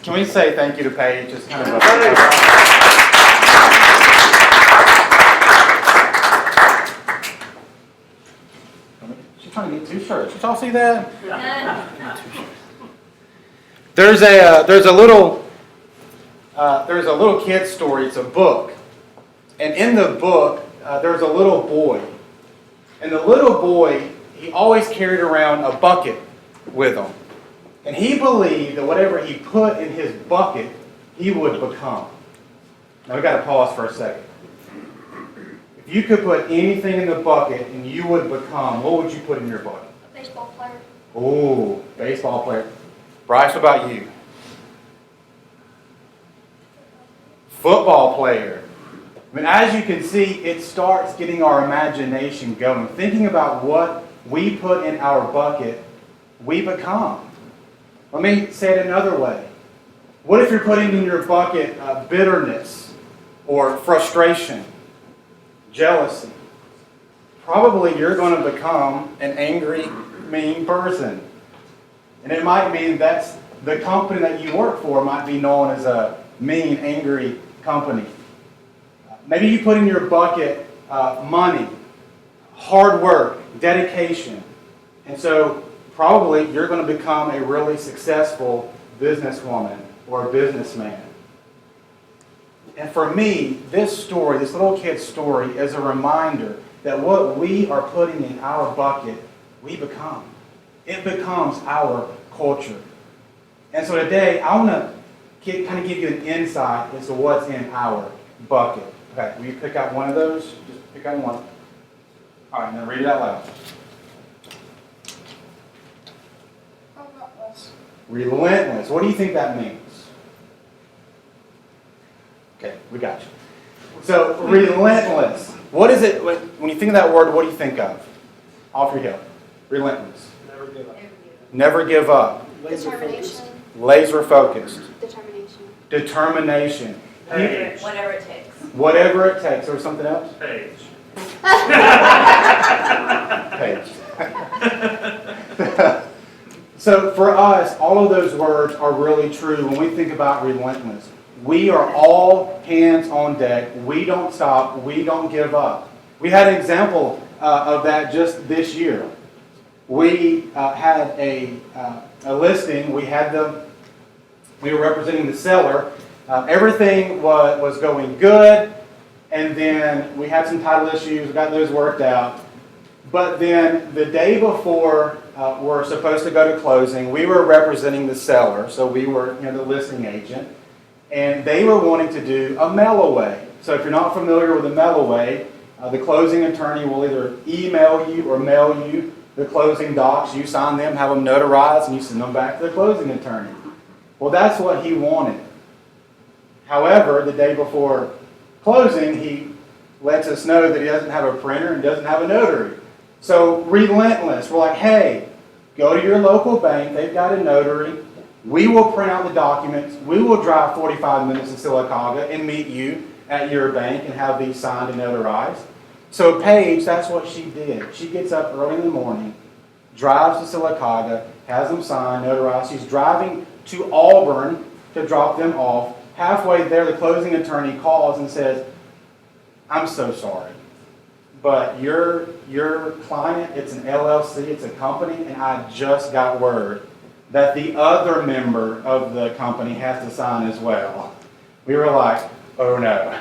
Can we say thank you to Paige? It's kind of a... She's trying to get 2 shirts. Did y'all see that? There's a little kid story. It's a book, and in the book there's a little boy, and the little boy, he always carried around a bucket with him, and he believed that whatever he put in his bucket, he would become. Now we got to pause for a second. If you could put anything in the bucket and you would become, what would you put in your bucket? Baseball player. Oh, baseball player. Bryce, what about you? Football player. I mean, as you can see, it starts getting our imagination going. Thinking about what we put in our bucket, we become. Let me say it another way. What if you're putting in your bucket bitterness or frustration, jealousy? Probably you're going to become an angry, mean person. And it might mean that's the company that you work for might be known as a mean, angry company. Maybe you put in your bucket money, hard work, dedication. And so probably you're going to become a really successful businesswoman or a businessman. And for me, this story, this little kid's story, is a reminder that what we are putting in our bucket, we become. It becomes our culture. And so today, I want to kind of give you an insight as to what's in our bucket. Okay, will you pick out one of those? Just pick out one. All right, now read it out loud. Relentless. Relentless. What do you think that means? Okay, we got you. So, relentless. What is it, when you think of that word, what do you think of? Off your hip. Relentless. Never give up. Never give up. Determination. Laser focused. Determination. Determination. Page. Whatever it takes. Whatever it takes. Or something else? Page. Page. So for us, all of those words are really true when we think about relentless. We are all hands on deck. We don't stop. We don't give up. We had an example of that just this year. We had a listing. We were representing the seller. Everything was going good, and then we had some title issues. We got those worked out. But then the day before we're supposed to go to closing, we were representing the seller, so we were the listing agent, and they were wanting to do a mail away. So if you're not familiar with a mail away, the closing attorney will either email you or mail you the closing docs. You sign them, have them notarized, and you send them back to the closing attorney. Well, that's what he wanted. However, the day before closing, he lets us know that he doesn't have a printer and doesn't have a notary. So, relentless. We're like, hey, go to your local bank. They've got a notary. We will print out the documents. We will drive 45 minutes to Sylacauga and meet you at your bank and have these signed and notarized. So Paige, that's what she did. She gets up early in the morning, drives to Sylacauga, has them signed, notarized. She's driving to Auburn to drop them off. Halfway there, the closing attorney calls and says, I'm so sorry, but your client, it's an LLC, it's a company, and I just got word that the other member of the company has to sign as well. We were like, oh no.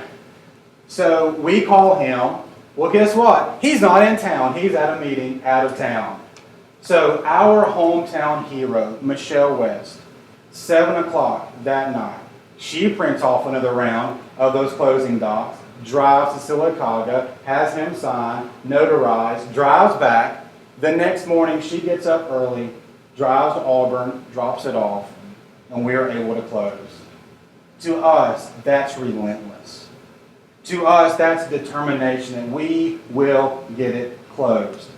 So we call him. Well, guess what? He's not in town. He's at a meeting out of town. So our hometown hero, Michelle West, 7 o'clock that night, she prints off another round of those closing docs, drives to Sylacauga, has him sign, notarized, drives back. The next morning, she gets up early, drives to Auburn, drops it off, and we are able to close. To us, that's relentless. To us, that's determination, and we will get it closed.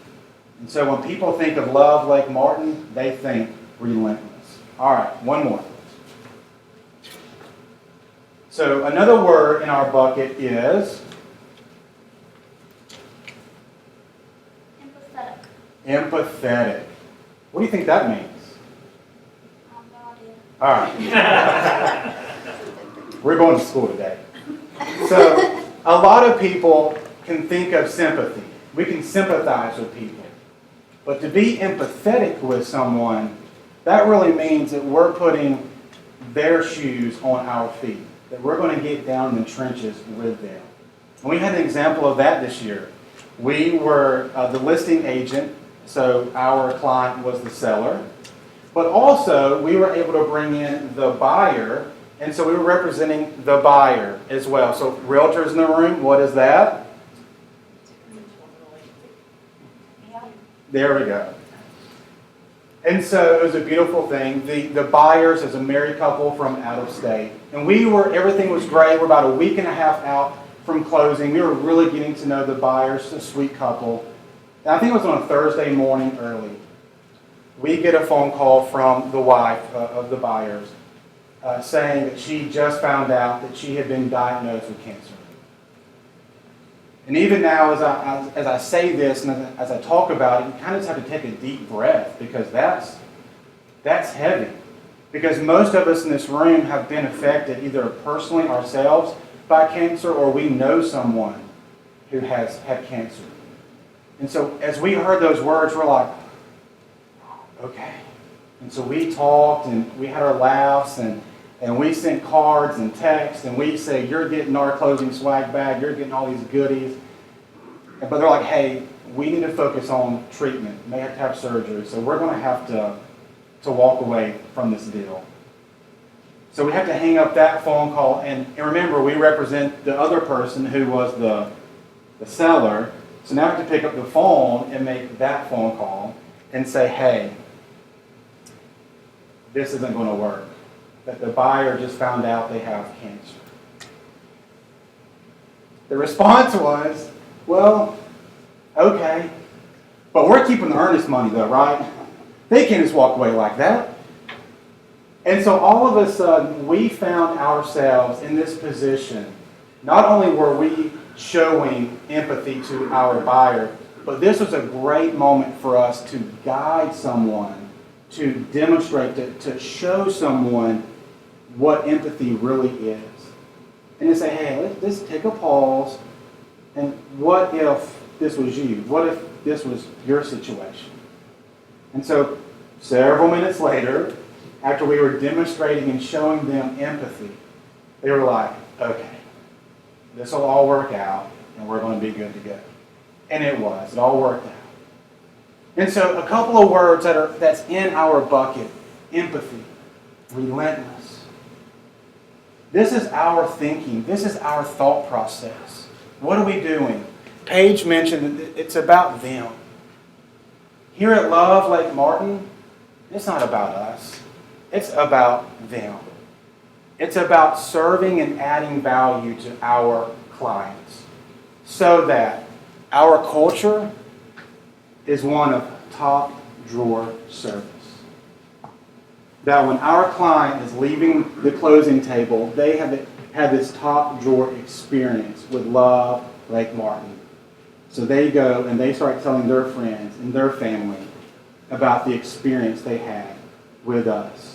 And so when people think of Love Lake Martin, they think relentless. All right, one more. So another word in our bucket is Empathetic. empathetic. What do you think that means? No idea. All right. We're going to school today. So, a lot of people can think of sympathy. We can sympathize with people. But to be empathetic with someone, that really means that we're putting their shoes on our feet, that we're going to get down in the trenches with them. And we had an example of that this year. We were the listing agent, so our client was the seller. But also, we were able to bring in the buyer, and so we were representing the buyer as well. So, realtors in the room, what is that? There we go. And so it was a beautiful thing. The buyers is a married couple from out of state. And everything was great. We're about a week and a half out from closing. We were really getting to know the buyers, a sweet couple. And I think it was on a Thursday morning early. We get a phone call from the wife of the buyers saying that she just found out that she had been diagnosed with cancer. And even now, as I say this and as I talk about it, you kind of just have to take a deep breath because that's heavy. Because most of us in this room have been affected either personally ourselves by cancer or we know someone who has had cancer. And so as we heard those words, we're like, okay. And so we talked and we had our laughs and we sent cards and texts and we say, you're getting our closing swag bag, you're getting all these goodies. But they're like, hey, we need to focus on treatment. They have to have surgery, so we're going to have to walk away from this deal. So we have to hang up that phone call. And remember, we represent the other person who was the seller. So now we have to pick up the phone and make that phone call and say, hey, this isn't going to work. That the buyer just found out they have cancer. The response was, well, okay, but we're keeping the earnest money though, right? They can't just walk away like that. And so all of a sudden, we found ourselves in this position. Not only were we showing empathy to our buyer, but this was a great moment for us to guide someone, to demonstrate, to show someone what empathy really is. And to say, hey, let's take a pause, and what if this was you? What if this was your situation? And so several minutes later, after we were demonstrating and showing them empathy, they were like, okay, this will all work out, and we're going to be good to go. And it was. It all worked out. And so a couple of words that's in our bucket: empathy, relentless. This is our thinking. This is our thought process. What are we doing? Paige mentioned that it's about them. Here at Love Lake Martin, it's not about us. It's about them. It's about serving and adding value to our clients so that our culture is one of top drawer service. That when our client is leaving the closing table, they have had this top drawer experience with Love Lake Martin. So they go and they start telling their friends and their family about the experience they had with us.